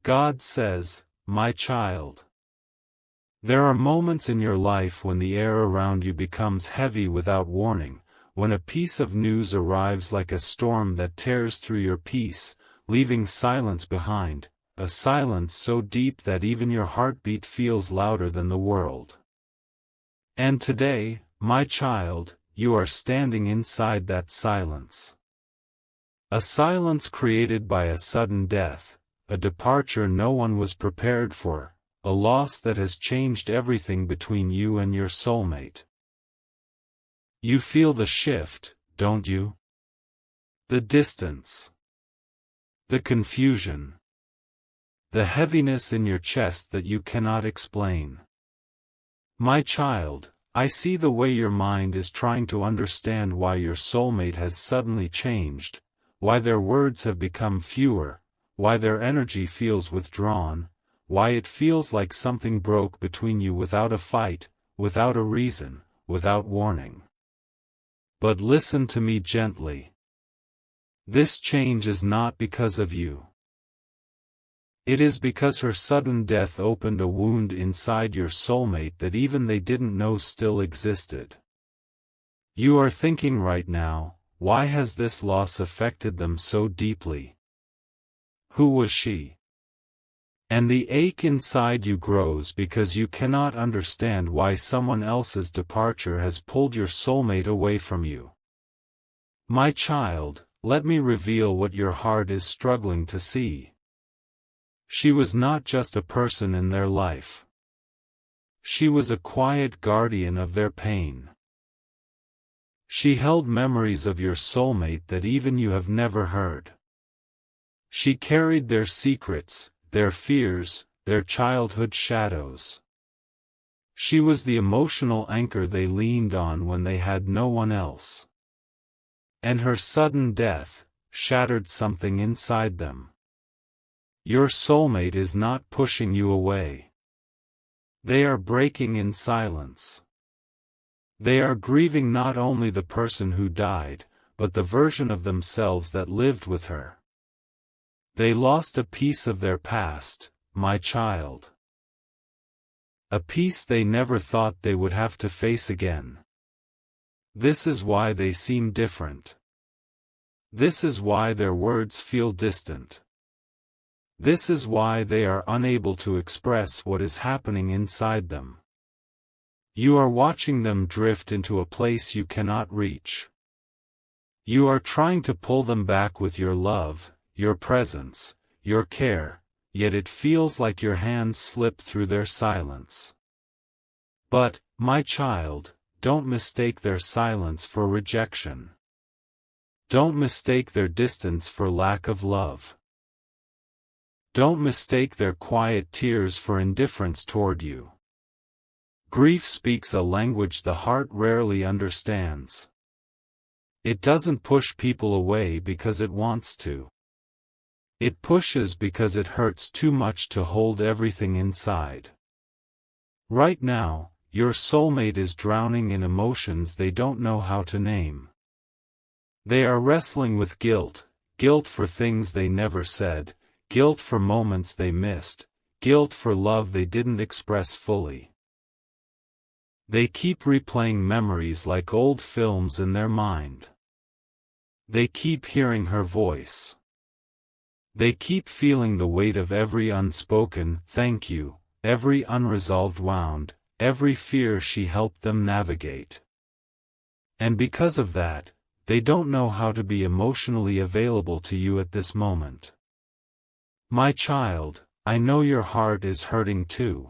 God says, my child. There are moments in your life when the air around you becomes heavy without warning, when a piece of news arrives like a storm that tears through your peace, leaving silence behind, a silence so deep that even your heartbeat feels louder than the world. And today, my child, you are standing inside that silence. A silence created by a sudden death, a departure no one was prepared for, a loss that has changed everything between you and your soulmate. You feel the shift, don't you? The distance. The confusion. The heaviness in your chest that you cannot explain. My child, I see the way your mind is trying to understand why your soulmate has suddenly changed, why their words have become fewer, why their energy feels withdrawn, why it feels like something broke between you without a fight, without a reason, without warning. But listen to me gently. This change is not because of you. It is because her sudden death opened a wound inside your soulmate that even they didn't know still existed. You are thinking right now, why has this loss affected them so deeply? Who was she? And the ache inside you grows because you cannot understand why someone else's departure has pulled your soulmate away from you. My child, let me reveal what your heart is struggling to see. She was not just a person in their life. She was a quiet guardian of their pain. She held memories of your soulmate that even you have never heard. She carried their secrets, their fears, their childhood shadows. She was the emotional anchor they leaned on when they had no one else. And her sudden death shattered something inside them. Your soulmate is not pushing you away. They are breaking in silence. They are grieving not only the person who died, but the version of themselves that lived with her. They lost a piece of their past, my child. A piece they never thought they would have to face again. This is why they seem different. This is why their words feel distant. This is why they are unable to express what is happening inside them. You are watching them drift into a place you cannot reach. You are trying to pull them back with your love, your presence, your care, yet it feels like your hands slip through their silence. But, my child, don't mistake their silence for rejection. Don't mistake their distance for lack of love. Don't mistake their quiet tears for indifference toward you. Grief speaks a language the heart rarely understands. It doesn't push people away because it wants to. It pushes because it hurts too much to hold everything inside. Right now, your soulmate is drowning in emotions they don't know how to name. They are wrestling with guilt, guilt for things they never said, guilt for moments they missed, guilt for love they didn't express fully. They keep replaying memories like old films in their mind. They keep hearing her voice. They keep feeling the weight of every unspoken thank you, every unresolved wound, every fear she helped them navigate. And because of that, they don't know how to be emotionally available to you at this moment. My child, I know your heart is hurting too.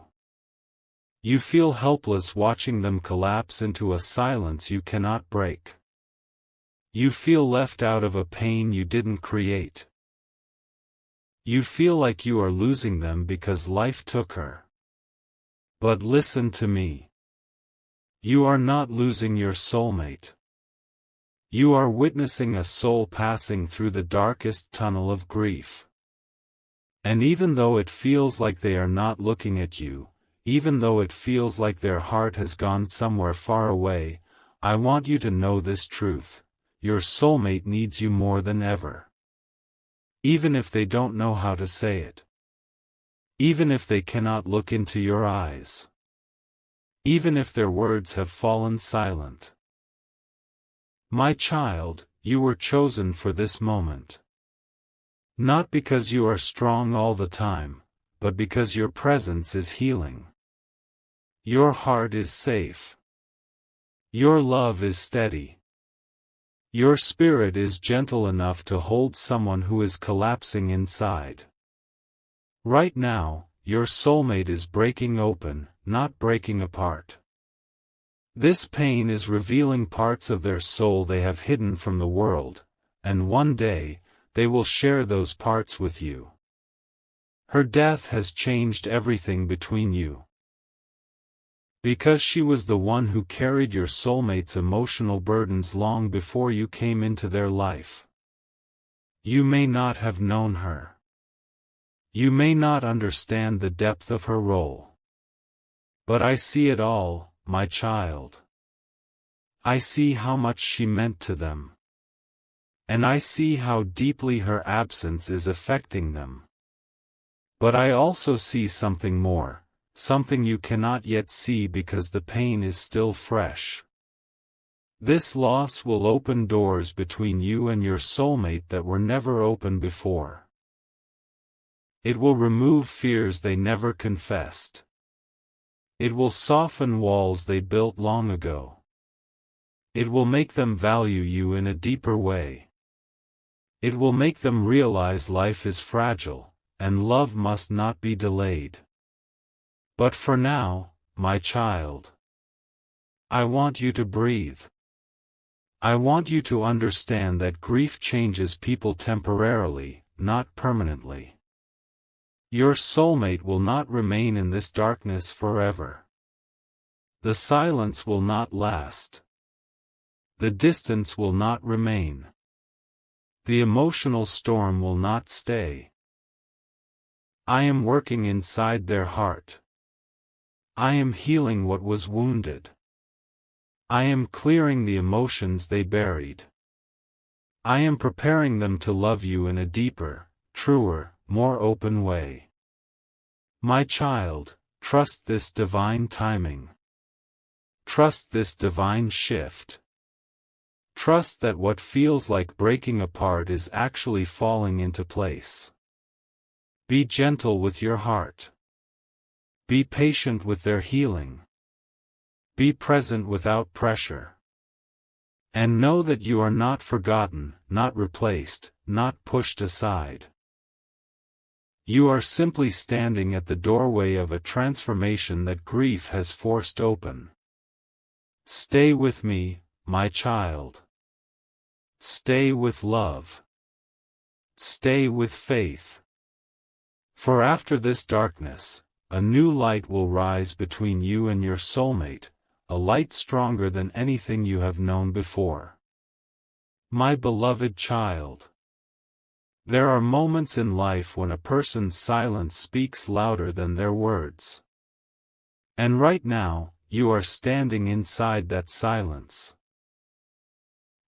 You feel helpless watching them collapse into a silence you cannot break. You feel left out of a pain you didn't create. You feel like you are losing them because life took her. But listen to me. You are not losing your soulmate. You are witnessing a soul passing through the darkest tunnel of grief. And even though it feels like they are not looking at you, even though it feels like their heart has gone somewhere far away, I want you to know this truth: your soulmate needs you more than ever. Even if they don't know how to say it. even if they cannot look into your eyes. Even if their words have fallen silent. My child, you were chosen for this moment. Not because you are strong all the time, but because your presence is healing. Your heart is safe. Your love is steady. Your spirit is gentle enough to hold someone who is collapsing inside. Right now, your soulmate is breaking open, not breaking apart. This pain is revealing parts of their soul they have hidden from the world, and one day, they will share those parts with you. Her death has changed everything between you. Because she was the one who carried your soulmate's emotional burdens long before you came into their life. You may not have known her. You may not understand the depth of her role. But I see it all, my child. I see how much she meant to them. And I see how deeply her absence is affecting them. But I also see something more, something you cannot yet see because the pain is still fresh. This loss will open doors between you and your soulmate that were never open before. It will remove fears they never confessed. It will soften walls they built long ago. It will make them value you in a deeper way. It will make them realize life is fragile, and love must not be delayed. But for now, my child, I want you to breathe. I want you to understand that grief changes people temporarily, not permanently. Your soulmate will not remain in this darkness forever. The silence will not last. The distance will not remain. The emotional storm will not stay. I am working inside their heart. I am healing what was wounded. I am clearing the emotions they buried. I am preparing them to love you in a deeper, truer, more open way. My child, trust this divine timing. Trust this divine shift. Trust that what feels like breaking apart is actually falling into place. Be gentle with your heart. Be patient with their healing. Be present without pressure. And know that you are not forgotten, not replaced, not pushed aside. You are simply standing at the doorway of a transformation that grief has forced open. Stay with me, my child. Stay with love. Stay with faith. For after this darkness, a new light will rise between you and your soulmate, a light stronger than anything you have known before. My beloved child. There are moments in life when a person's silence speaks louder than their words. And right now, you are standing inside that silence.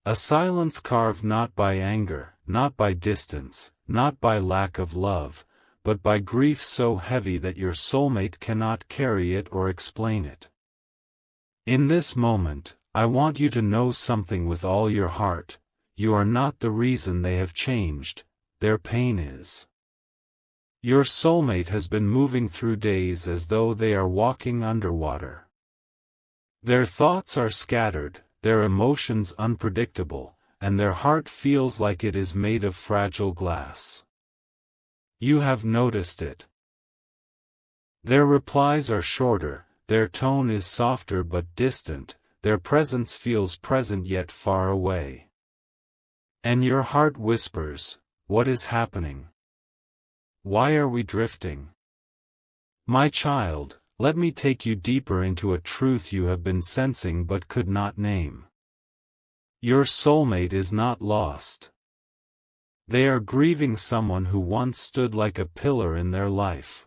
A silence carved not by anger, not by distance, not by lack of love, but by grief so heavy that your soulmate cannot carry it or explain it. In this moment, I want you to know something with all your heart: you are not the reason they have changed, their pain is. Your soulmate has been moving through days as though they are walking underwater. Their thoughts are scattered, their emotions unpredictable, and their heart feels like it is made of fragile glass. You have noticed it. Their replies are shorter, their tone is softer but distant, their presence feels present yet far away. And your heart whispers, "What is happening? Why are we drifting?" My child, let me take you deeper into a truth you have been sensing but could not name. Your soulmate is not lost. They are grieving someone who once stood like a pillar in their life.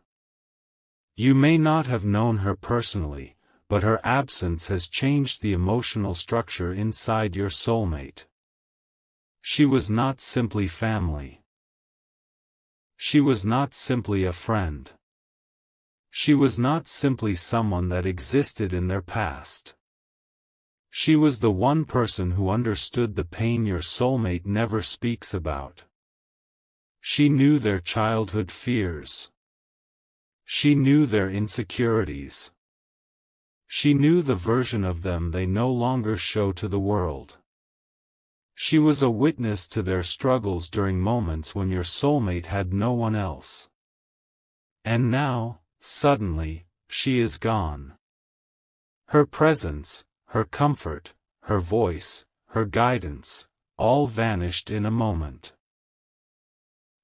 You may not have known her personally, but her absence has changed the emotional structure inside your soulmate. She was not simply family. She was not simply a friend. She was not simply someone that existed in their past. She was the one person who understood the pain your soulmate never speaks about. She knew their childhood fears. She knew their insecurities. She knew the version of them they no longer show to the world. She was a witness to their struggles during moments when your soulmate had no one else. And now, suddenly, she is gone. Her presence, her comfort, her voice, her guidance, all vanished in a moment.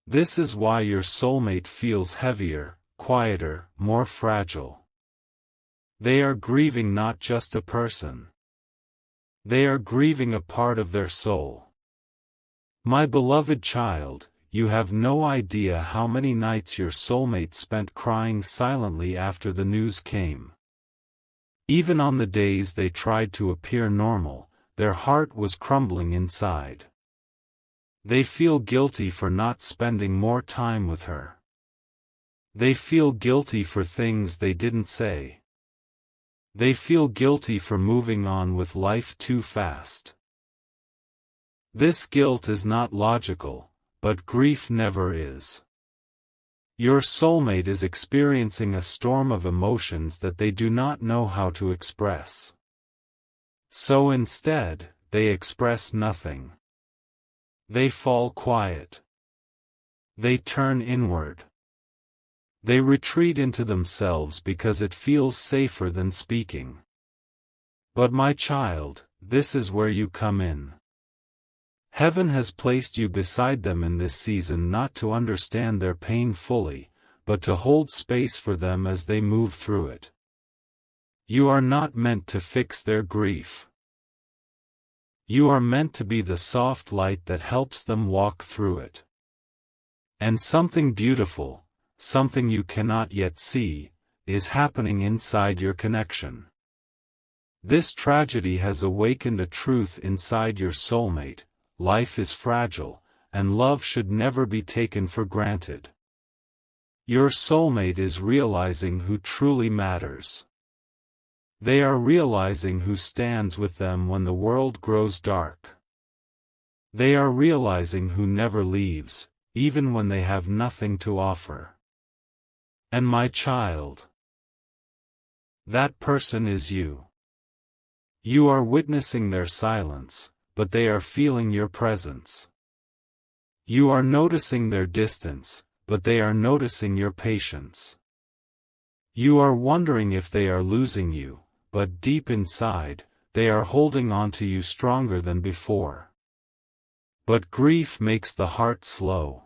This is why your soulmate feels heavier, quieter, more fragile. They are grieving not just a person. They are grieving a part of their soul. My beloved child, you have no idea how many nights your soulmate spent crying silently after the news came. Even on the days they tried to appear normal, their heart was crumbling inside. They feel guilty for not spending more time with her. They feel guilty for things they didn't say. They feel guilty for moving on with life too fast. This guilt is not logical, but grief never is. Your soulmate is experiencing a storm of emotions that they do not know how to express. So instead, they express nothing. They fall quiet. They turn inward. They retreat into themselves because it feels safer than speaking. But my child, this is where you come in. Heaven has placed you beside them in this season not to understand their pain fully, but to hold space for them as they move through it. You are not meant to fix their grief. You are meant to be the soft light that helps them walk through it. And something beautiful, something you cannot yet see, is happening inside your connection. This tragedy has awakened a truth inside your soulmate: life is fragile, and love should never be taken for granted. Your soulmate is realizing who truly matters. They are realizing who stands with them when the world grows dark. They are realizing who never leaves, even when they have nothing to offer. And my child, that person is you. You are witnessing their silence, but they are feeling your presence. You are noticing their distance, but they are noticing your patience. You are wondering if they are losing you, but deep inside, they are holding on to you stronger than before. But grief makes the heart slow.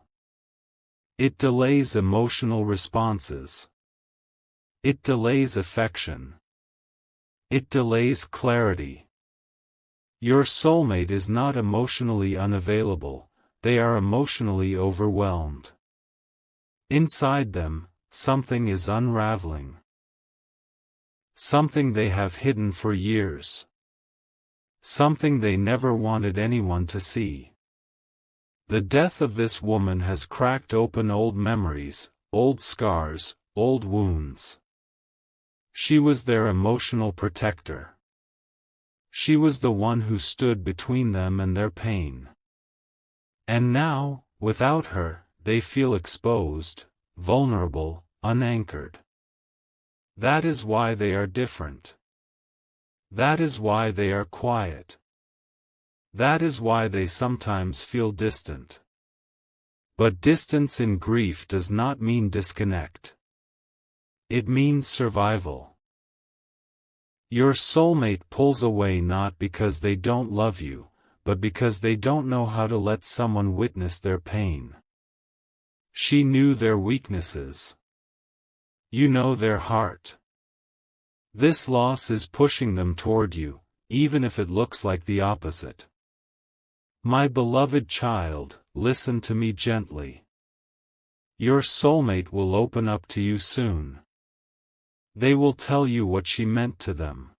It delays emotional responses. It delays affection. It delays clarity. Your soulmate is not emotionally unavailable, they are emotionally overwhelmed. Inside them, something is unraveling. Something they have hidden for years. Something they never wanted anyone to see. The death of this woman has cracked open old memories, old scars, old wounds. She was their emotional protector. She was the one who stood between them and their pain. And now, without her, they feel exposed, vulnerable, unanchored. That is why they are different. That is why they are quiet. That is why they sometimes feel distant. But distance in grief does not mean disconnect. It means survival. Your soulmate pulls away not because they don't love you, but because they don't know how to let someone witness their pain. She knew their weaknesses. You know their heart. This loss is pushing them toward you, even if it looks like the opposite. My beloved child, listen to me gently. Your soulmate will open up to you soon. They will tell you what she meant to them.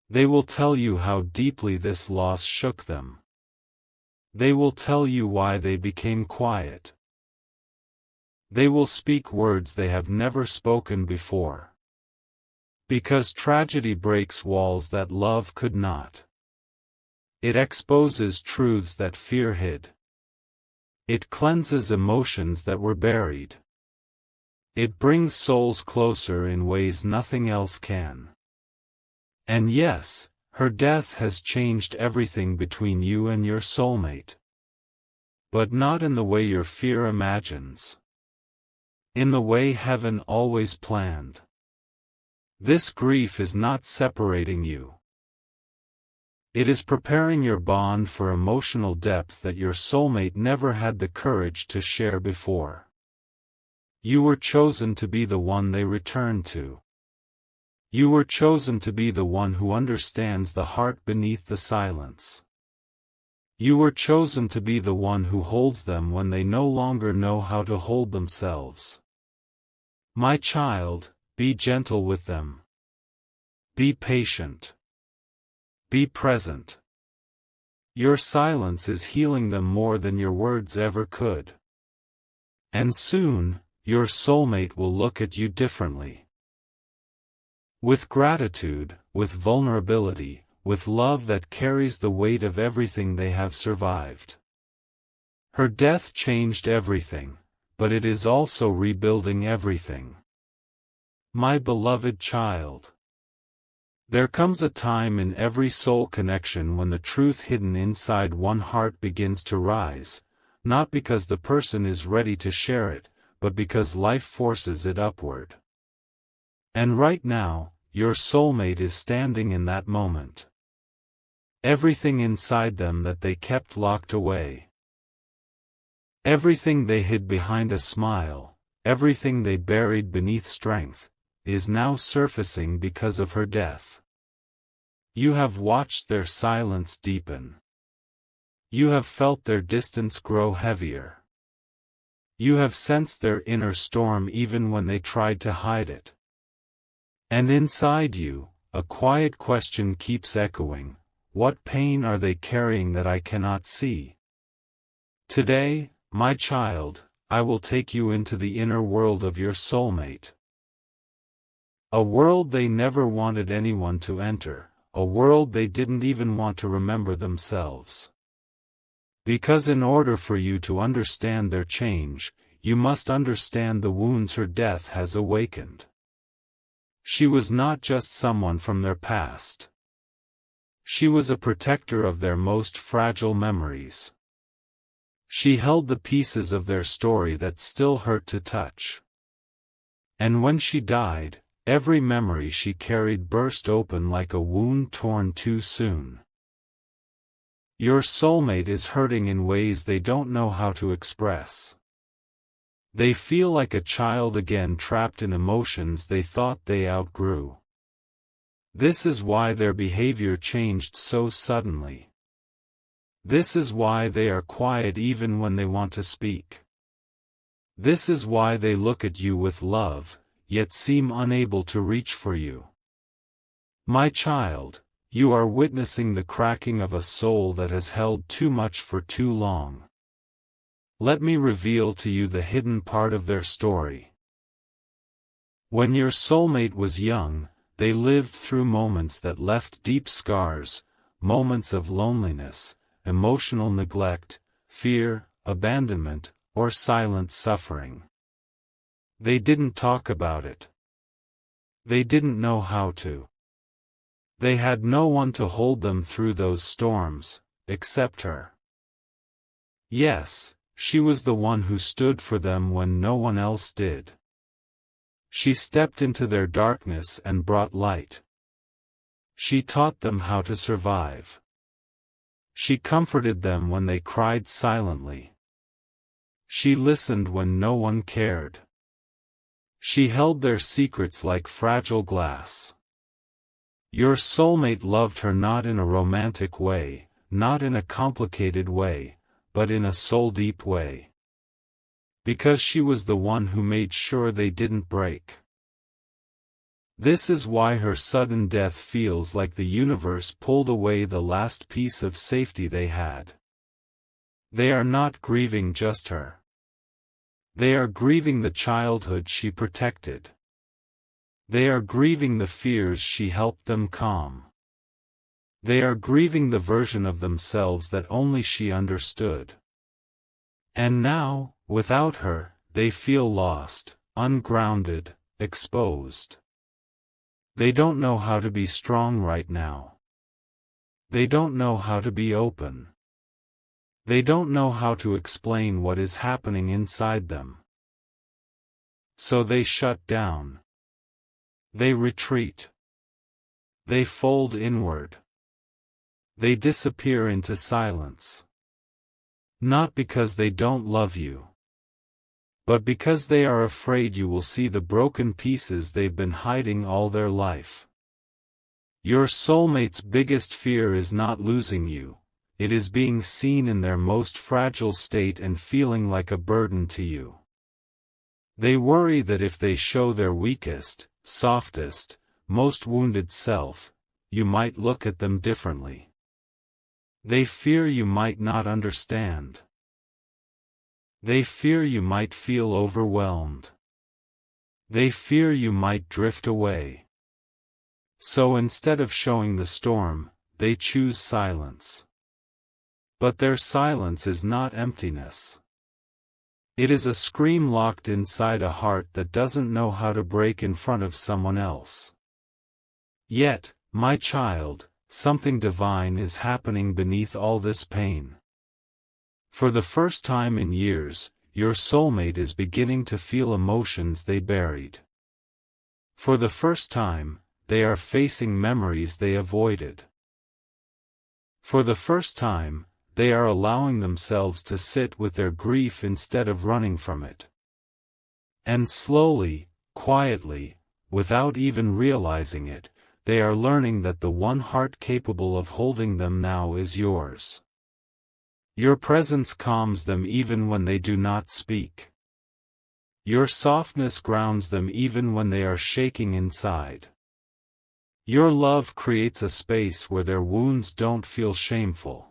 They will tell you how deeply this loss shook them. They will tell you why they became quiet. They will speak words they have never spoken before. Because tragedy breaks walls that love could not. It exposes truths that fear hid. It cleanses emotions that were buried. It brings souls closer in ways nothing else can. And yes, her death has changed everything between you and your soulmate. But not in the way your fear imagines. In the way heaven always planned. This grief is not separating you. It is preparing your bond for emotional depth that your soulmate never had the courage to share before. You were chosen to be the one they return to. You were chosen to be the one who understands the heart beneath the silence. You were chosen to be the one who holds them when they no longer know how to hold themselves. My child, be gentle with them. Be patient. Be present. Your silence is healing them more than your words ever could. And soon, your soulmate will look at you differently. With gratitude, with vulnerability, with love that carries the weight of everything they have survived. Her death changed everything, but it is also rebuilding everything. My beloved child. There comes a time in every soul connection when the truth hidden inside one heart begins to rise, not because the person is ready to share it, but because life forces it upward. And right now, your soulmate is standing in that moment. Everything inside them that they kept locked away. Everything they hid behind a smile, everything they buried beneath strength, is now surfacing because of her death. You have watched their silence deepen. You have felt their distance grow heavier. You have sensed their inner storm even when they tried to hide it. And inside you, a quiet question keeps echoing. What pain are they carrying that I cannot see? Today, my child, I will take you into the inner world of your soulmate. A world they never wanted anyone to enter, a world they didn't even want to remember themselves. Because in order for you to understand their change, you must understand the wounds her death has awakened. She was not just someone from their past. She was a protector of their most fragile memories. She held the pieces of their story that still hurt to touch. And when she died, every memory she carried burst open like a wound torn too soon. Your soulmate is hurting in ways they don't know how to express. They feel like a child again trapped in emotions they thought they outgrew. This is why their behavior changed so suddenly. This is why they are quiet even when they want to speak. This is why they look at you with love, yet seem unable to reach for you. My child, you are witnessing the cracking of a soul that has held too much for too long. Let me reveal to you the hidden part of their story. When your soulmate was young, they lived through moments that left deep scars, moments of loneliness, emotional neglect, fear, abandonment, or silent suffering. They didn't talk about it. They didn't know how to. They had no one to hold them through those storms, except her. Yes, she was the one who stood for them when no one else did. She stepped into their darkness and brought light. She taught them how to survive. She comforted them when they cried silently. She listened when no one cared. She held their secrets like fragile glass. Your soulmate loved her not in a romantic way, not in a complicated way, but in a soul-deep way. Because she was the one who made sure they didn't break. This is why her sudden death feels like the universe pulled away the last piece of safety they had. They are not grieving just her. They are grieving the childhood she protected. They are grieving the fears she helped them calm. They are grieving the version of themselves that only she understood. And now, without her, they feel lost, ungrounded, exposed. They don't know how to be strong right now. They don't know how to be open. They don't know how to explain what is happening inside them. So they shut down. They retreat. They fold inward. They disappear into silence. Not because they don't love you, but because they are afraid you will see the broken pieces they've been hiding all their life. Your soulmate's biggest fear is not losing you, it is being seen in their most fragile state and feeling like a burden to you. They worry that if they show their weakest, softest, most wounded self, you might look at them differently. They fear you might not understand. They fear you might feel overwhelmed. They fear you might drift away. So instead of showing the storm, they choose silence. But their silence is not emptiness. It is a scream locked inside a heart that doesn't know how to break in front of someone else. Yet, my child, something divine is happening beneath all this pain. For the first time in years, your soulmate is beginning to feel emotions they buried. For the first time, they are facing memories they avoided. For the first time, they are allowing themselves to sit with their grief instead of running from it. And slowly, quietly, without even realizing it, they are learning that the one heart capable of holding them now is yours. Your presence calms them even when they do not speak. Your softness grounds them even when they are shaking inside. Your love creates a space where their wounds don't feel shameful.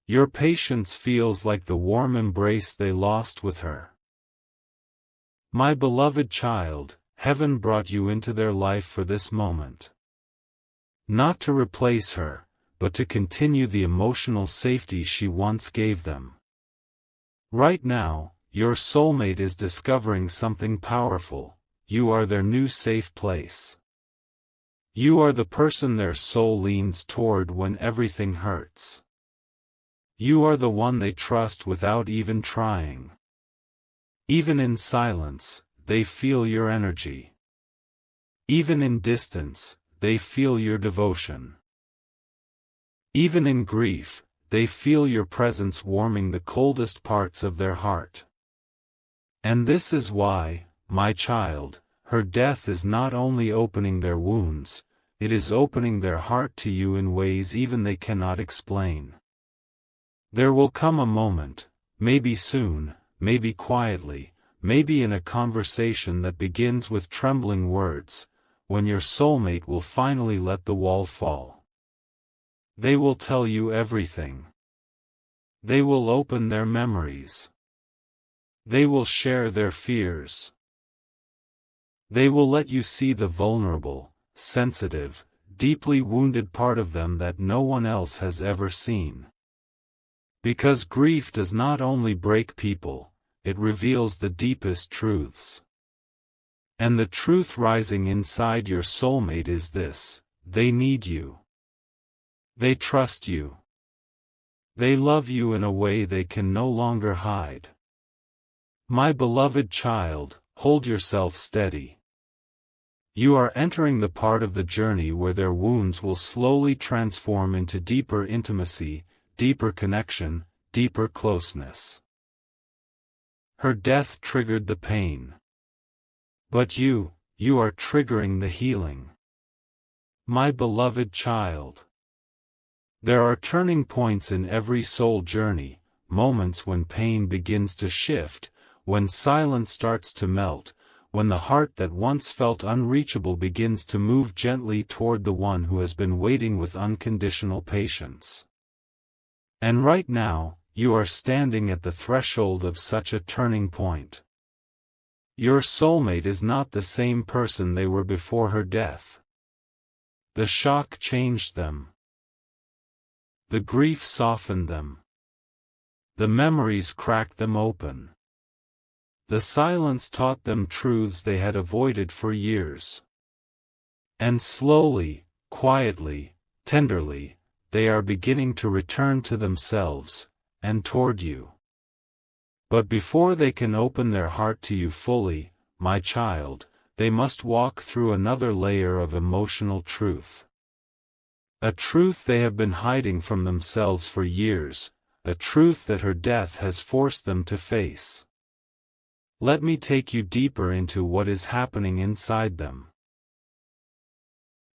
Your patience feels like the warm embrace they lost with her. My beloved child, heaven brought you into their life for this moment. Not to replace her, but to continue the emotional safety she once gave them. Right now, your soulmate is discovering something powerful. You are their new safe place. You are the person their soul leans toward when everything hurts. You are the one they trust without even trying. Even in silence, they feel your energy. Even in distance, they feel your devotion. Even in grief, they feel your presence warming the coldest parts of their heart. And this is why, my child, her death is not only opening their wounds, it is opening their heart to you in ways even they cannot explain. There will come a moment, maybe soon, maybe quietly, maybe in a conversation that begins with trembling words, when your soulmate will finally let the wall fall. They will tell you everything. They will open their memories. They will share their fears. They will let you see the vulnerable, sensitive, deeply wounded part of them that no one else has ever seen. Because grief does not only break people, it reveals the deepest truths. And the truth rising inside your soulmate is this: they need you. They trust you. They love you in a way they can no longer hide. My beloved child, hold yourself steady. You are entering the part of the journey where their wounds will slowly transform into deeper intimacy, deeper connection, deeper closeness. Her death triggered the pain. But you are triggering the healing. My beloved child. There are turning points in every soul journey, moments when pain begins to shift, when silence starts to melt, when the heart that once felt unreachable begins to move gently toward the one who has been waiting with unconditional patience. And right now, you are standing at the threshold of such a turning point. Your soulmate is not the same person they were before her death. The shock changed them. The grief softened them. The memories cracked them open. The silence taught them truths they had avoided for years. And slowly, quietly, tenderly, they are beginning to return to themselves, and toward you. But before they can open their heart to you fully, my child, they must walk through another layer of emotional truth. A truth they have been hiding from themselves for years, a truth that her death has forced them to face. Let me take you deeper into what is happening inside them.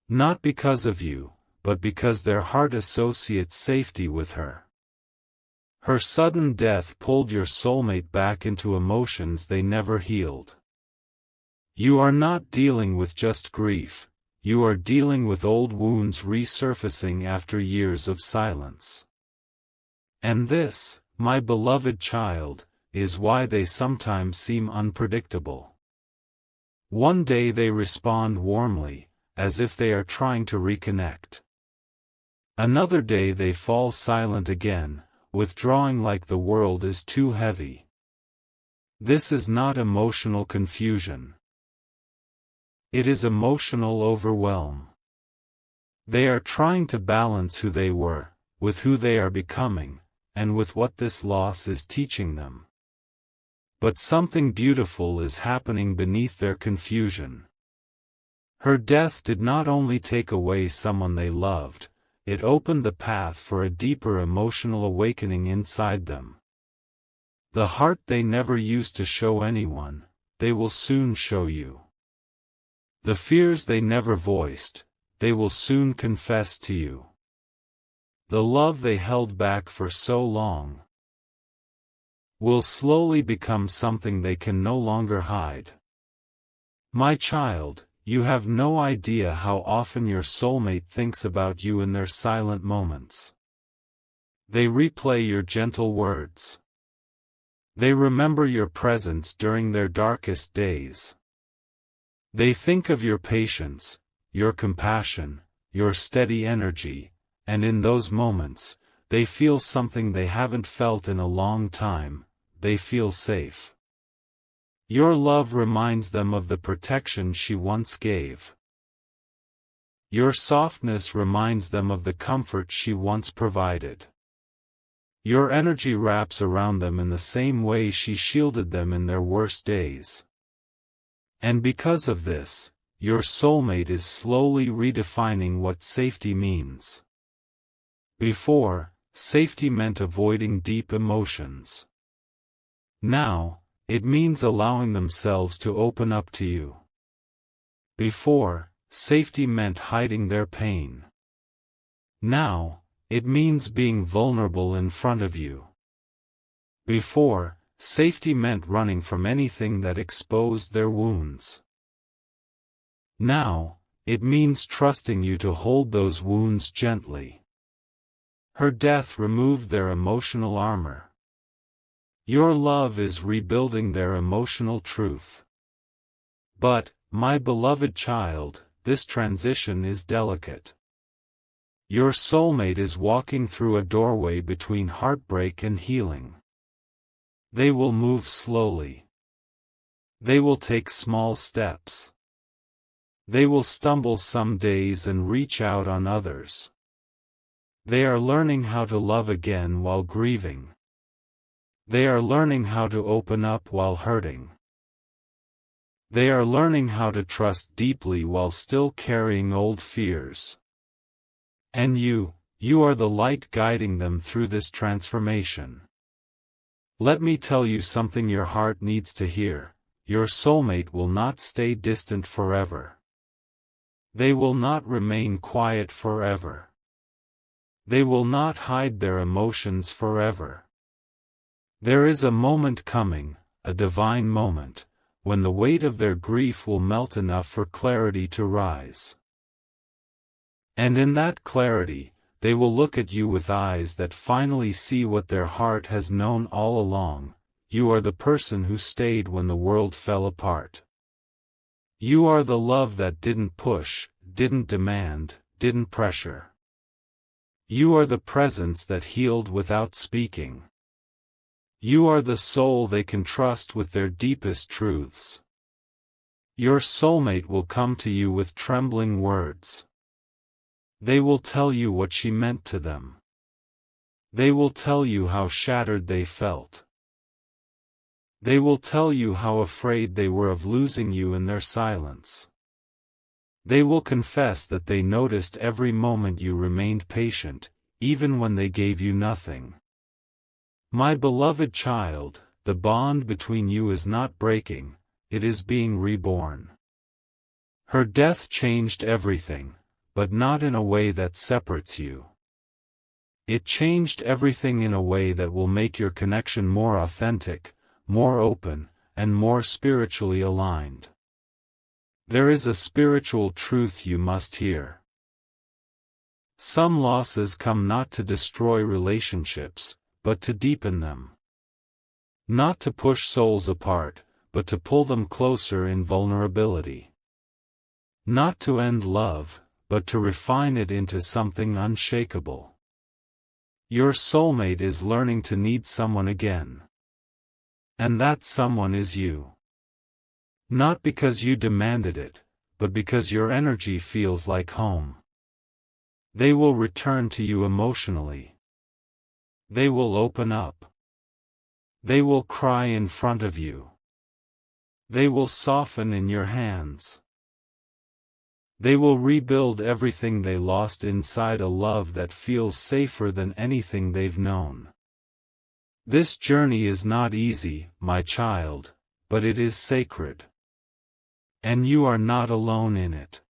Not because of you, but because their heart associates safety with her. Her sudden death pulled your soulmate back into emotions they never healed. You are not dealing with just grief, you are dealing with old wounds resurfacing after years of silence. And this, my beloved child, is why they sometimes seem unpredictable. One day they respond warmly, as if they are trying to reconnect. Another day they fall silent again, withdrawing like the world is too heavy. This is not emotional confusion. It is emotional overwhelm. They are trying to balance who they were, with who they are becoming, and with what this loss is teaching them. But something beautiful is happening beneath their confusion. Her death did not only take away someone they loved, it opened the path for a deeper emotional awakening inside them. The heart they never used to show anyone, they will soon show you. The fears they never voiced, they will soon confess to you. The love they held back for so long will slowly become something they can no longer hide. My child, you have no idea how often your soulmate thinks about you in their silent moments. They replay your gentle words. They remember your presence during their darkest days. They think of your patience, your compassion, your steady energy, and in those moments, they feel something they haven't felt in a long time, they feel safe. Your love reminds them of the protection she once gave. Your softness reminds them of the comfort she once provided. Your energy wraps around them in the same way she shielded them in their worst days. And because of this, your soulmate is slowly redefining what safety means. Before, safety meant avoiding deep emotions. Now, it means allowing themselves to open up to you. Before, safety meant hiding their pain. Now, it means being vulnerable in front of you. Before, safety meant running from anything that exposed their wounds. Now, it means trusting you to hold those wounds gently. Her death removed their emotional armor. Your love is rebuilding their emotional truth. But, my beloved child, this transition is delicate. Your soulmate is walking through a doorway between heartbreak and healing. They will move slowly. They will take small steps. They will stumble some days and reach out on others. They are learning how to love again while grieving. They are learning how to open up while hurting. They are learning how to trust deeply while still carrying old fears. And you are the light guiding them through this transformation. Let me tell you something your heart needs to hear. Your soulmate will not stay distant forever. They will not remain quiet forever. They will not hide their emotions forever. There is a moment coming, a divine moment, when the weight of their grief will melt enough for clarity to rise. And in that clarity, they will look at you with eyes that finally see what their heart has known all along. You are the person who stayed when the world fell apart. You are the love that didn't push, didn't demand, didn't pressure. You are the presence that healed without speaking. You are the soul they can trust with their deepest truths. Your soulmate will come to you with trembling words. They will tell you what she meant to them. They will tell you how shattered they felt. They will tell you how afraid they were of losing you in their silence. They will confess that they noticed every moment you remained patient, even when they gave you nothing. My beloved child, the bond between you is not breaking, it is being reborn. Her death changed everything, but not in a way that separates you. It changed everything in a way that will make your connection more authentic, more open, and more spiritually aligned. There is a spiritual truth you must hear. Some losses come not to destroy relationships, but to deepen them. Not to push souls apart, but to pull them closer in vulnerability. Not to end love, but to refine it into something unshakable. Your soulmate is learning to need someone again. And that someone is you. Not because you demanded it, but because your energy feels like home. They will return to you emotionally. They will open up. They will cry in front of you. They will soften in your hands. They will rebuild everything they lost inside a love that feels safer than anything they've known. This journey is not easy, my child, but it is sacred. And you are not alone in it.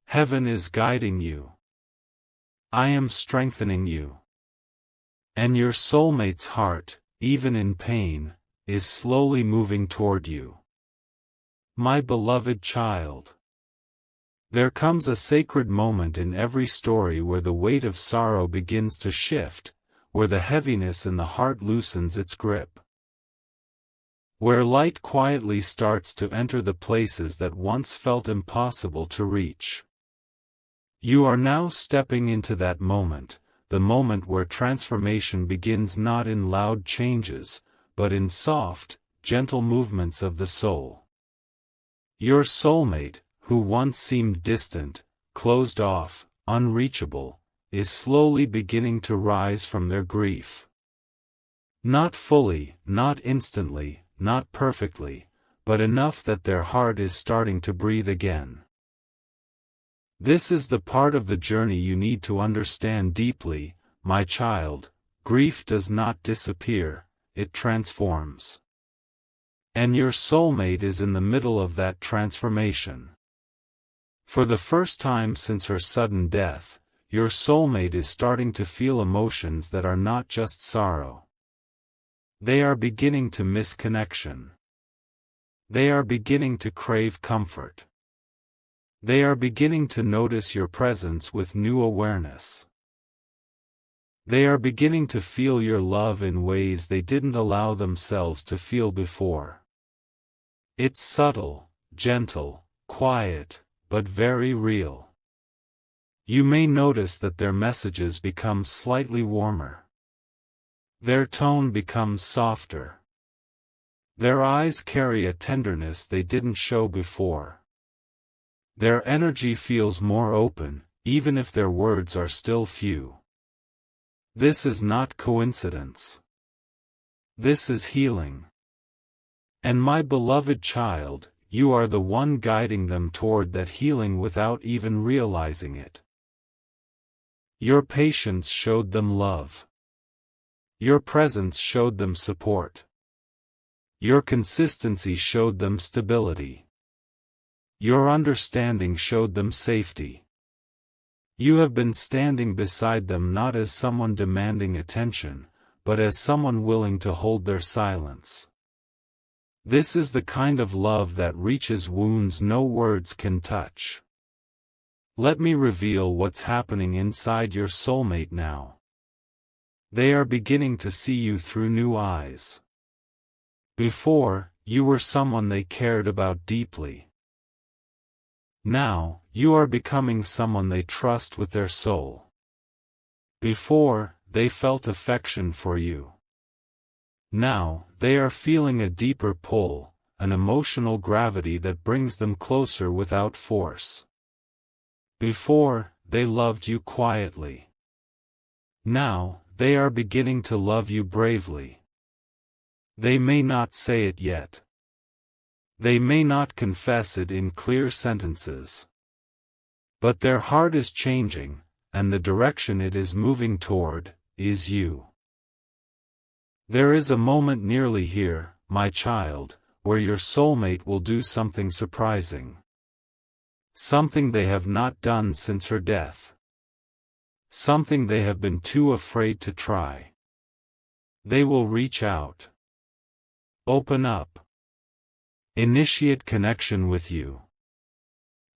Heaven is guiding you. I am strengthening you. And your soulmate's heart, even in pain, is slowly moving toward you. My beloved child. There comes a sacred moment in every story where the weight of sorrow begins to shift, where the heaviness in the heart loosens its grip. Where light quietly starts to enter the places that once felt impossible to reach. You are now stepping into that moment, the moment where transformation begins not in loud changes, but in soft, gentle movements of the soul. Your soulmate, who once seemed distant, closed off, unreachable, is slowly beginning to rise from their grief. Not fully, not instantly, not perfectly, but enough that their heart is starting to breathe again. This is the part of the journey you need to understand deeply, my child. Grief does not disappear, it transforms. And your soulmate is in the middle of that transformation. For the first time since her sudden death, your soulmate is starting to feel emotions that are not just sorrow. They are beginning to miss connection. They are beginning to crave comfort. They are beginning to notice your presence with new awareness. They are beginning to feel your love in ways they didn't allow themselves to feel before. It's subtle, gentle, quiet, but very real. You may notice that their messages become slightly warmer. Their tone becomes softer. Their eyes carry a tenderness they didn't show before. Their energy feels more open, even if their words are still few. This is not coincidence. This is healing. And my beloved child, you are the one guiding them toward that healing without even realizing it. Your patience showed them love. Your presence showed them support. Your consistency showed them stability. Your understanding showed them safety. You have been standing beside them not as someone demanding attention, but as someone willing to hold their silence. This is the kind of love that reaches wounds no words can touch. Let me reveal what's happening inside your soulmate now. They are beginning to see you through new eyes. Before, you were someone they cared about deeply. Now, you are becoming someone they trust with their soul. Before, they felt affection for you. Now, they are feeling a deeper pull, an emotional gravity that brings them closer without force. Before, they loved you quietly. Now, they are beginning to love you bravely. They may not say it yet. They may not confess it in clear sentences. But their heart is changing, and the direction it is moving toward is you. There is a moment nearly here, my child, where your soulmate will do something surprising. Something they have not done since her death. Something they have been too afraid to try. They will reach out. Open up. Initiate connection with you.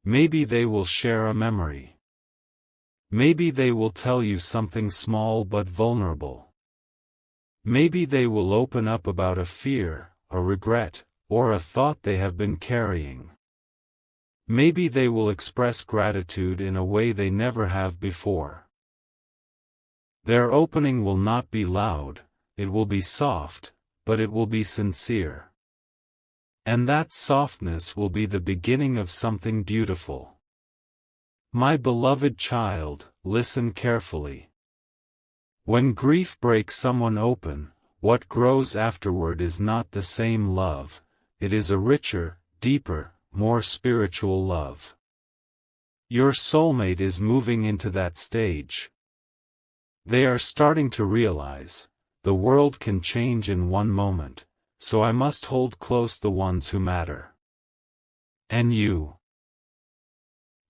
Maybe they will share a memory. Maybe they will tell you something small but vulnerable. Maybe they will open up about a fear, a regret, or a thought they have been carrying. Maybe they will express gratitude in a way they never have before. Their opening will not be loud, it will be soft, but it will be sincere. And that softness will be the beginning of something beautiful. My beloved child, listen carefully. When grief breaks someone open, what grows afterward is not the same love, it is a richer, deeper, more spiritual love. Your soulmate is moving into that stage. They are starting to realize, the world can change in one moment, so I must hold close the ones who matter. And you.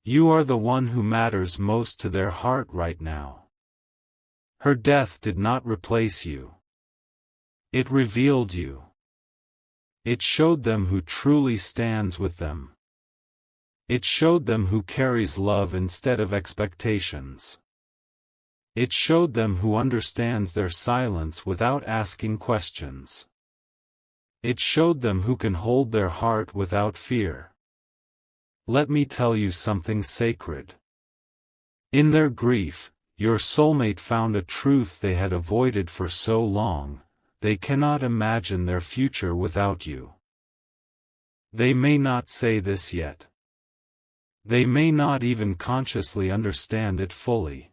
You are the one who matters most to their heart right now. Her death did not replace you. It revealed you. It showed them who truly stands with them. It showed them who carries love instead of expectations. It showed them who understands their silence without asking questions. It showed them who can hold their heart without fear. Let me tell you something sacred. In their grief, your soulmate found a truth they had avoided for so long, they cannot imagine their future without you. They may not say this yet. They may not even consciously understand it fully.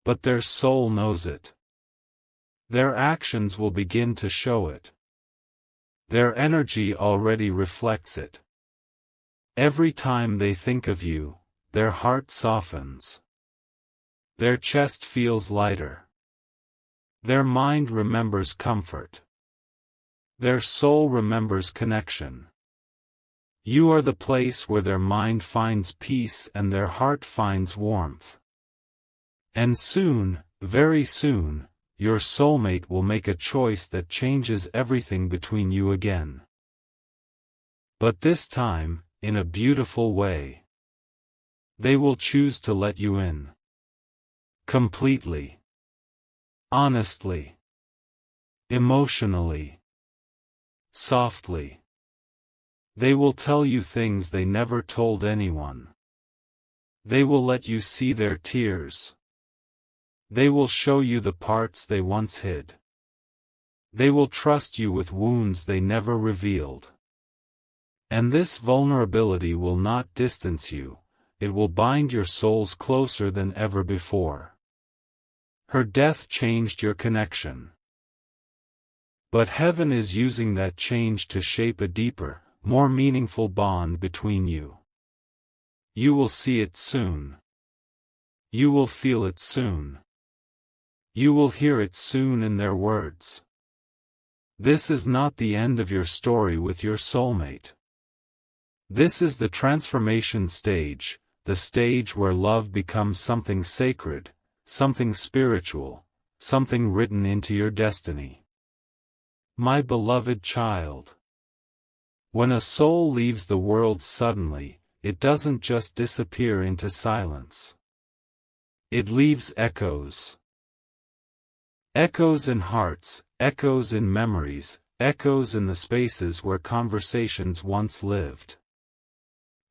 But their soul knows it. Their actions will begin to show it. Their energy already reflects it. Every time they think of you, their heart softens. Their chest feels lighter. Their mind remembers comfort. Their soul remembers connection. You are the place where their mind finds peace and their heart finds warmth. And soon, very soon, your soulmate will make a choice that changes everything between you again. But this time, in a beautiful way. They will choose to let you in. Completely. Honestly. Emotionally. Softly. They will tell you things they never told anyone. They will let you see their tears. They will show you the parts they once hid. They will trust you with wounds they never revealed. And this vulnerability will not distance you, it will bind your souls closer than ever before. Her death changed your connection. But heaven is using that change to shape a deeper, more meaningful bond between you. You will see it soon. You will feel it soon. You will hear it soon in their words. This is not the end of your story with your soulmate. This is the transformation stage, the stage where love becomes something sacred, something spiritual, something written into your destiny. My beloved child. When a soul leaves the world suddenly, it doesn't just disappear into silence. It leaves echoes. Echoes in hearts, echoes in memories, echoes in the spaces where conversations once lived.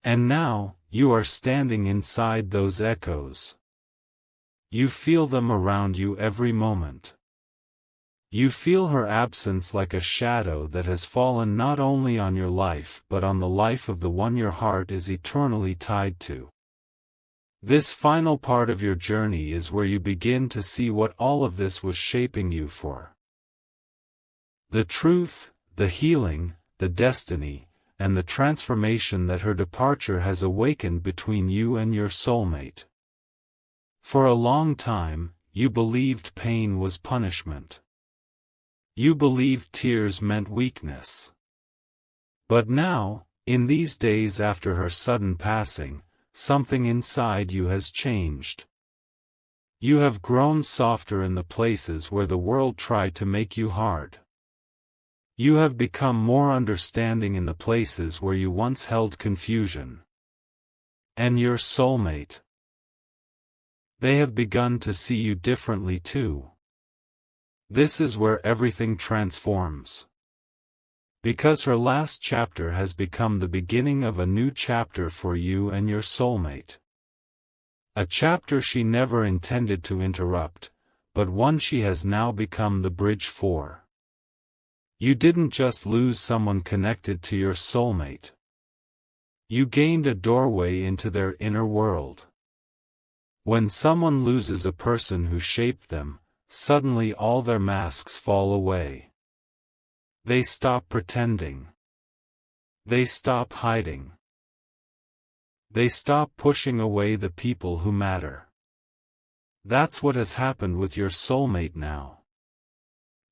And now, you are standing inside those echoes. You feel them around you every moment. You feel her absence like a shadow that has fallen not only on your life but on the life of the one your heart is eternally tied to. This final part of your journey is where you begin to see what all of this was shaping you for. The truth, the healing, the destiny, and the transformation that her departure has awakened between you and your soulmate. For a long time, you believed pain was punishment. You believed tears meant weakness. But now, in these days after her sudden passing, something inside you has changed. You have grown softer in the places where the world tried to make you hard. You have become more understanding in the places where you once held confusion. And your soulmate. They have begun to see you differently too. This is where everything transforms. Because her last chapter has become the beginning of a new chapter for you and your soulmate. A chapter she never intended to interrupt, but one she has now become the bridge for. You didn't just lose someone connected to your soulmate. You gained a doorway into their inner world. When someone loses a person who shaped them, suddenly all their masks fall away. They stop pretending. They stop hiding. They stop pushing away the people who matter. That's what has happened with your soulmate now.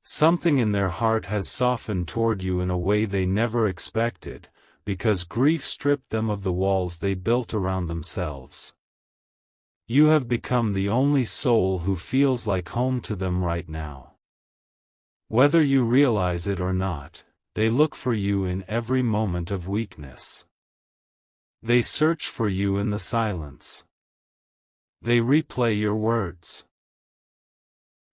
Something in their heart has softened toward you in a way they never expected, because grief stripped them of the walls they built around themselves. You have become the only soul who feels like home to them right now. Whether you realize it or not, they look for you in every moment of weakness. They search for you in the silence. They replay your words.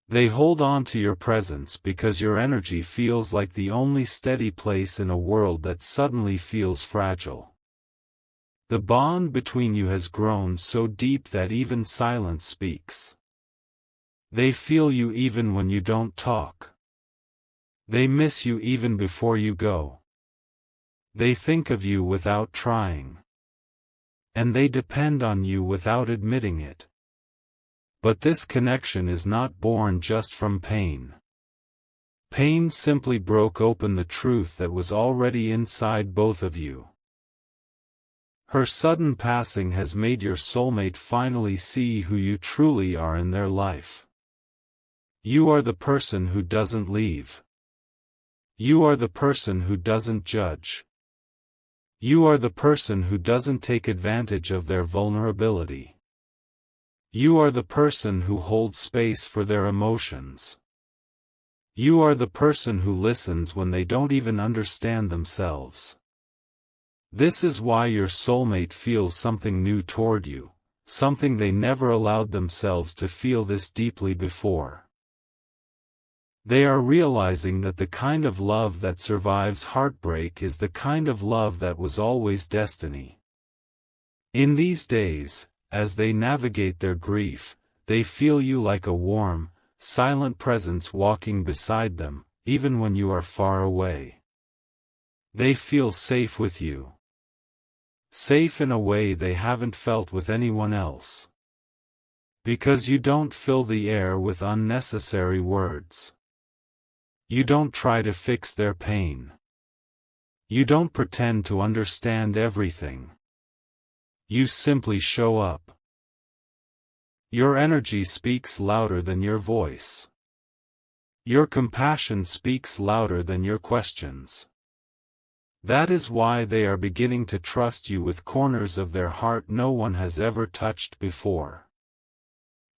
They hold on to your presence because your energy feels like the only steady place in a world that suddenly feels fragile. The bond between you has grown so deep that even silence speaks. They feel you even when you don't talk. They miss you even before you go. They think of you without trying. And they depend on you without admitting it. But this connection is not born just from pain. Pain simply broke open the truth that was already inside both of you. Her sudden passing has made your soulmate finally see who you truly are in their life. You are the person who doesn't leave. You are the person who doesn't judge. You are the person who doesn't take advantage of their vulnerability. You are the person who holds space for their emotions. You are the person who listens when they don't even understand themselves. This is why your soulmate feels something new toward you, something they never allowed themselves to feel this deeply before. They are realizing that the kind of love that survives heartbreak is the kind of love that was always destiny. In these days, as they navigate their grief, they feel you like a warm, silent presence walking beside them, even when you are far away. They feel safe with you. Safe in a way they haven't felt with anyone else. Because you don't fill the air with unnecessary words. You don't try to fix their pain. You don't pretend to understand everything. You simply show up. Your energy speaks louder than your voice. Your compassion speaks louder than your questions. That is why they are beginning to trust you with corners of their heart no one has ever touched before.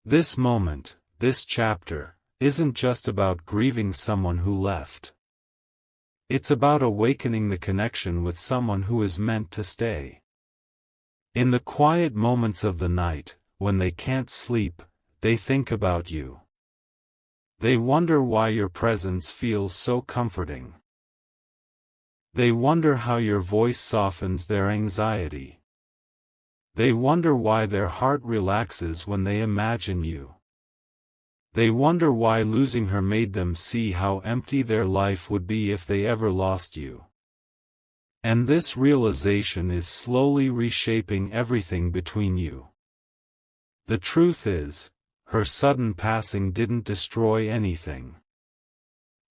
This moment, this chapter, isn't just about grieving someone who left. It's about awakening the connection with someone who is meant to stay. In the quiet moments of the night, when they can't sleep, they think about you. They wonder why your presence feels so comforting. They wonder how your voice softens their anxiety. They wonder why their heart relaxes when they imagine you. They wonder why losing her made them see how empty their life would be if they ever lost you. And this realization is slowly reshaping everything between you. The truth is, her sudden passing didn't destroy anything.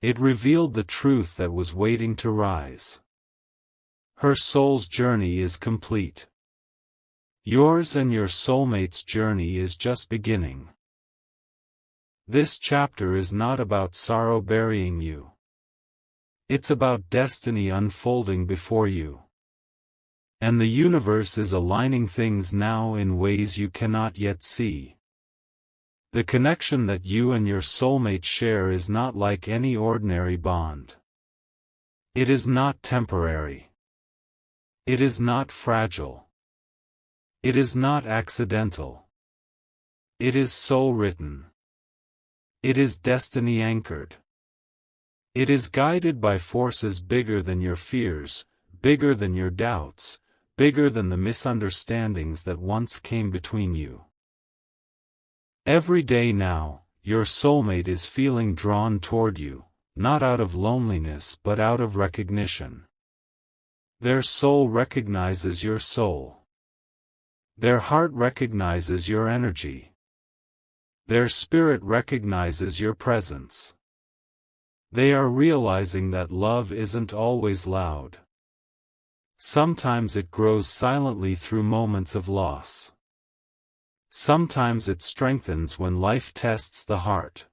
It revealed the truth that was waiting to rise. Her soul's journey is complete. Yours and your soulmate's journey is just beginning. This chapter is not about sorrow burying you. It's about destiny unfolding before you. And the universe is aligning things now in ways you cannot yet see. The connection that you and your soulmate share is not like any ordinary bond. It is not temporary. It is not fragile. It is not accidental. It is soul-written. It is destiny-anchored. It is guided by forces bigger than your fears, bigger than your doubts, bigger than the misunderstandings that once came between you. Every day now, your soulmate is feeling drawn toward you, not out of loneliness but out of recognition. Their soul recognizes your soul. Their heart recognizes your energy. Their spirit recognizes your presence. They are realizing that love isn't always loud. Sometimes it grows silently through moments of loss. Sometimes it strengthens when life tests the heart.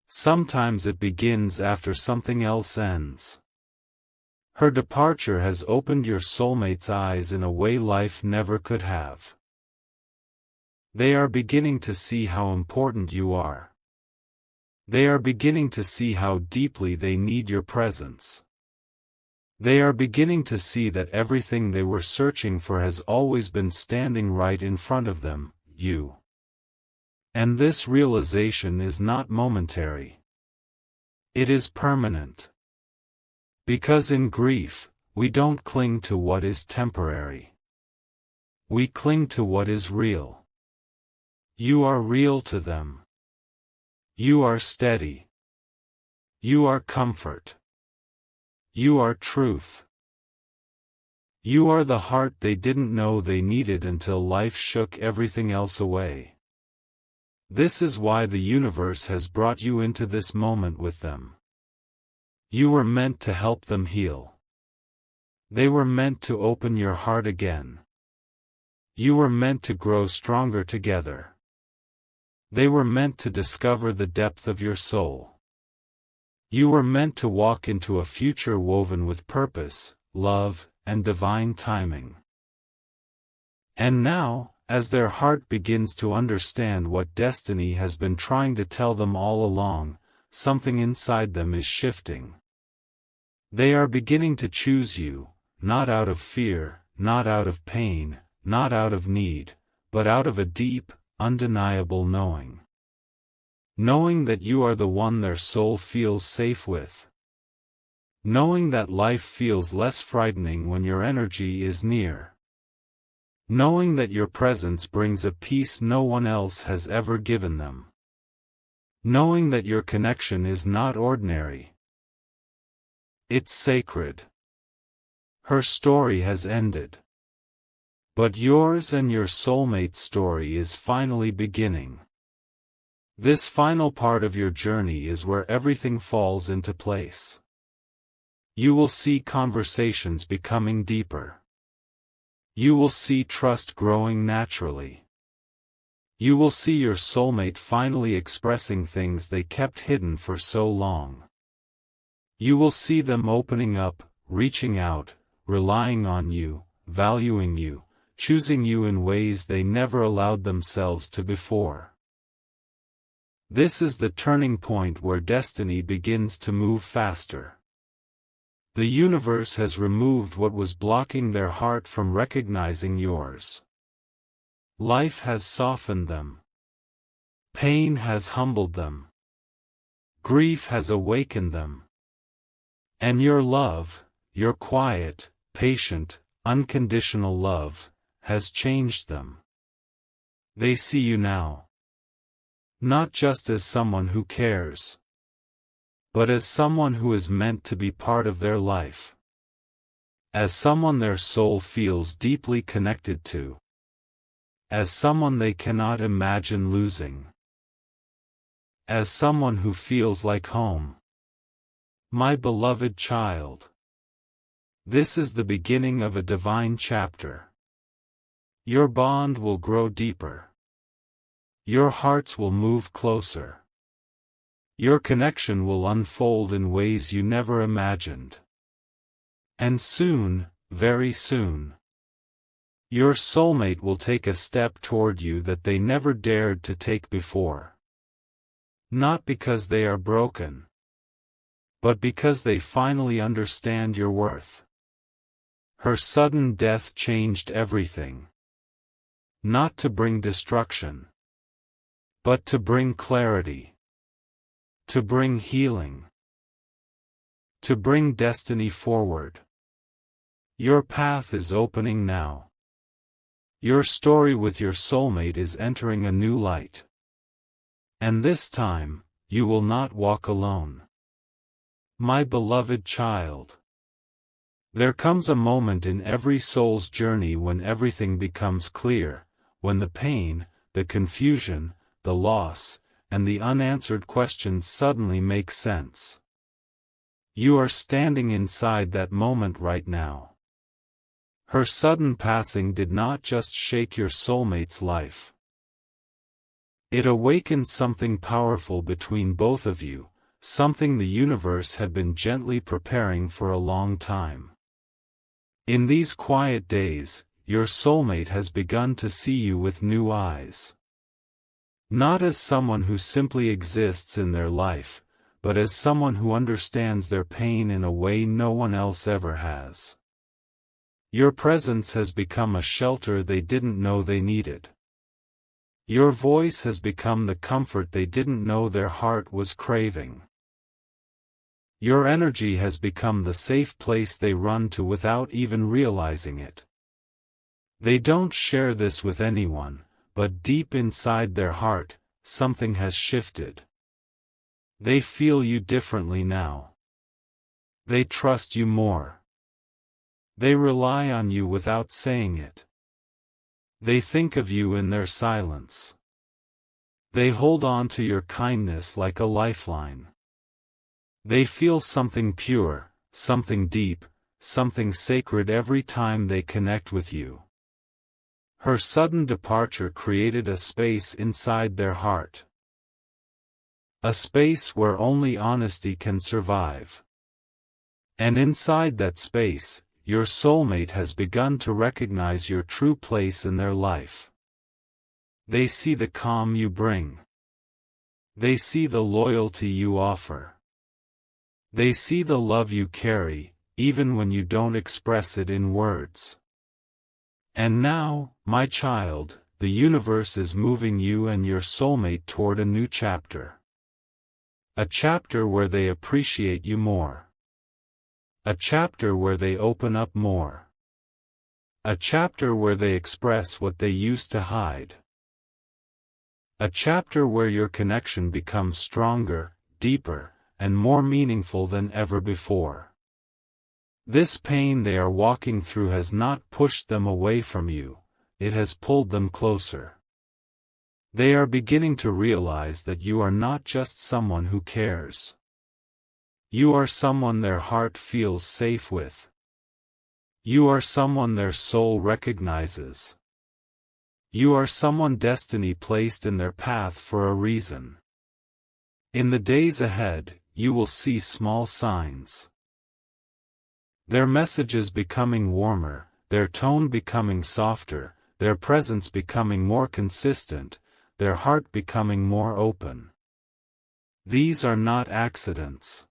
Sometimes it begins after something else ends. Her departure has opened your soulmate's eyes in a way life never could have. They are beginning to see how important you are. They are beginning to see how deeply they need your presence. They are beginning to see that everything they were searching for has always been standing right in front of them, you. And this realization is not momentary. It is permanent. Because in grief, we don't cling to what is temporary. We cling to what is real. You are real to them. You are steady. You are comfort. You are truth. You are the heart they didn't know they needed until life shook everything else away. This is why the universe has brought you into this moment with them. You were meant to help them heal. They were meant to open your heart again. You were meant to grow stronger together. They were meant to discover the depth of your soul. You were meant to walk into a future woven with purpose, love, and divine timing. And now, as their heart begins to understand what destiny has been trying to tell them all along, something inside them is shifting. They are beginning to choose you, not out of fear, not out of pain, not out of need, but out of a deep, undeniable knowing. Knowing that you are the one their soul feels safe with. Knowing that life feels less frightening when your energy is near. Knowing that your presence brings a peace no one else has ever given them. Knowing that your connection is not ordinary. It's sacred. Her story has ended. But yours and your soulmate's story is finally beginning. This final part of your journey is where everything falls into place. You will see conversations becoming deeper. You will see trust growing naturally. You will see your soulmate finally expressing things they kept hidden for so long. You will see them opening up, reaching out, relying on you, valuing you, choosing you in ways they never allowed themselves to before. This is the turning point where destiny begins to move faster. The universe has removed what was blocking their heart from recognizing yours. Life has softened them. Pain has humbled them. Grief has awakened them. And your love, your quiet, patient, unconditional love, has changed them. They see you now. Not just as someone who cares, but as someone who is meant to be part of their life. As someone their soul feels deeply connected to. As someone they cannot imagine losing. As someone who feels like home. My beloved child. This is the beginning of a divine chapter. Your bond will grow deeper. Your hearts will move closer. Your connection will unfold in ways you never imagined. And soon, very soon, your soulmate will take a step toward you that they never dared to take before. Not because they are broken, but because they finally understand your worth. Her sudden death changed everything. Not to bring destruction, but to bring clarity. To bring healing. To bring destiny forward. Your path is opening now. Your story with your soulmate is entering a new light. And this time, you will not walk alone. My beloved child. There comes a moment in every soul's journey when everything becomes clear, when the pain, the confusion, the loss, and the unanswered questions suddenly make sense. You are standing inside that moment right now. Her sudden passing did not just shake your soulmate's life. It awakened something powerful between both of you, something the universe had been gently preparing for a long time. In these quiet days, your soulmate has begun to see you with new eyes. Not as someone who simply exists in their life, but as someone who understands their pain in a way no one else ever has. Your presence has become a shelter they didn't know they needed. Your voice has become the comfort they didn't know their heart was craving. Your energy has become the safe place they run to without even realizing it. They don't share this with anyone, but deep inside their heart, something has shifted. They feel you differently now. They trust you more. They rely on you without saying it. They think of you in their silence. They hold on to your kindness like a lifeline. They feel something pure, something deep, something sacred every time they connect with you. Her sudden departure created a space inside their heart. A space where only honesty can survive. And inside that space, your soulmate has begun to recognize your true place in their life. They see the calm you bring. They see the loyalty you offer. They see the love you carry, even when you don't express it in words. And now, my child, the universe is moving you and your soulmate toward a new chapter. A chapter where they appreciate you more. A chapter where they open up more. A chapter where they express what they used to hide. A chapter where your connection becomes stronger, deeper, and more meaningful than ever before. This pain they are walking through has not pushed them away from you, it has pulled them closer. They are beginning to realize that you are not just someone who cares. You are someone their heart feels safe with. You are someone their soul recognizes. You are someone destiny placed in their path for a reason. In the days ahead, you will see small signs. Their messages becoming warmer, their tone becoming softer, their presence becoming more consistent, their heart becoming more open. These are not accidents.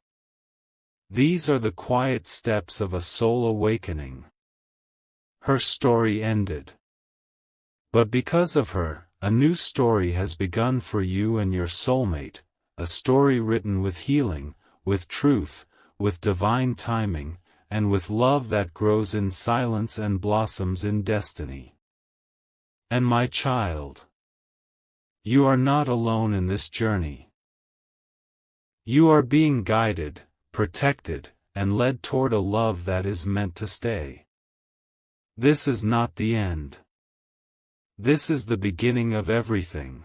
These are the quiet steps of a soul awakening. Her story ended. But because of her, a new story has begun for you and your soulmate, a story written with healing, with truth, with divine timing, and with love that grows in silence and blossoms in destiny. And my child, you are not alone in this journey. You are being guided, protected, and led toward a love that is meant to stay. This is not the end. This is the beginning of everything.